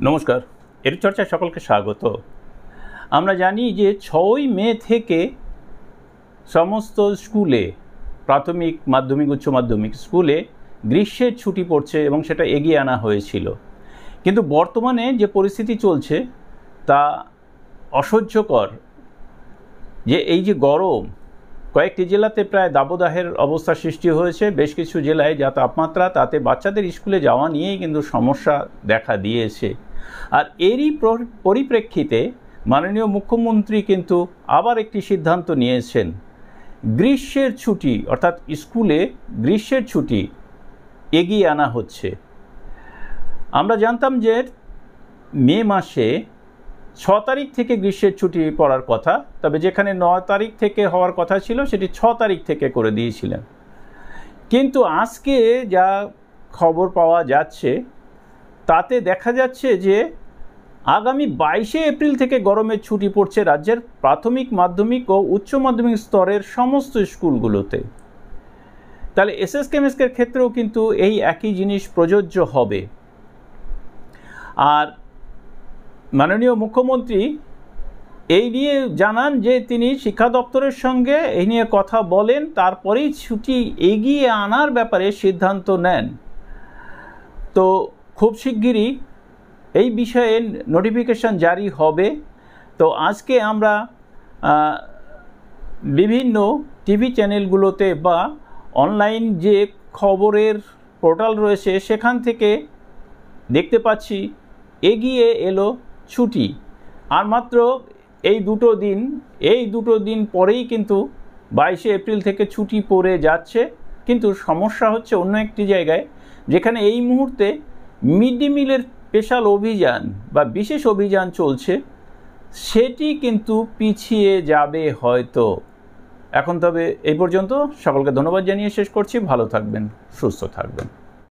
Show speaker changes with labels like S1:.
S1: নমস্কার, এর চর্চায় সকলকে স্বাগত। আমরা জানি যে 6ই মে থেকে সমস্ত স্কুলে, প্রাথমিক, মাধ্যমিক, উচ্চ মাধ্যমিক স্কুলে গ্রীষ্মের ছুটি পড়ছে এবং সেটা এগিয়ে আনা হয়েছিল। কিন্তু বর্তমানে যে পরিস্থিতি চলছে তা অসহ্যকর। যে এই যে গরম, কয়েকটি জেলাতে প্রায় দাবদাহের অবস্থা সৃষ্টি হয়েছে। বেশ কিছু জেলায় যা তাপমাত্রা, তাতে বাচ্চাদের স্কুলে যাওয়া নিয়েই কিন্তু সমস্যা দেখা দিয়েছে। আর এরই পরিপ্রেক্ষিতে মাননীয় মুখ্যমন্ত্রী কিন্তু আবার একটি সিদ্ধান্ত নিয়েছেন। গ্রীষ্মের ছুটি, অর্থাৎ স্কুলে গ্রীষ্মের ছুটি এগিয়ে আনা হচ্ছে। আমরা জানতাম যে মে মাসে 6 তারিখ থেকে গ্রীষ্মের ছুটি পড়ার কথা, তবে যেখানে 9 তারিখ থেকে হওয়ার কথা ছিল সেটি 6 তারিখ থেকে করে দিয়েছিলেন। কিন্তু আজকে যা খবর পাওয়া যাচ্ছে তাতে দেখা যাচ্ছে যে আগামী 22শে এপ্রিল থেকে গরমের ছুটি পড়ছে রাজ্যের প্রাথমিক, মাধ্যমিক ও উচ্চ মাধ্যমিক স্তরের সমস্ত স্কুলগুলোতে। তাহলে এসএসকেএমএসকের ক্ষেত্রেও কিন্তু এই একই জিনিস প্রযোজ্য হবে। আর মাননীয় মুখ্যমন্ত্রী এই নিয়ে জানান যে তিনি শিক্ষা দপ্তরের সঙ্গে এই নিয়ে কথা বলেন, তারপরেই ছুটি এগিয়ে আনার ব্যাপারে সিদ্ধান্ত নেন। তো খুব শিগগিরই এই বিষয়ে নোটিফিকেশন জারি হবে। তো আজকে আমরা বিভিন্ন টিভি চ্যানেলগুলোতে বা অনলাইন যে খবরের পোর্টাল রয়েছে সেখান থেকে দেখতে পাচ্ছি এগিয়ে এলো ছুটি। আর মাত্র এই দুটো দিন পরেই কিন্তু 22শে এপ্রিল থেকে ছুটি পড়ে যাচ্ছে। কিন্তু সমস্যা হচ্ছে অন্য একটি জায়গায়, যেখানে এই মুহূর্তে মিড ডে মিলের স্পেশাল অভিযান বা বিশেষ অভিযান চলছে, সেটি কিন্তু পিছিয়ে যাবে হয়তো। এখন তবে এই পর্যন্ত, সকলকে ধন্যবাদ জানিয়ে শেষ করছি। ভালো থাকবেন, সুস্থ থাকবেন।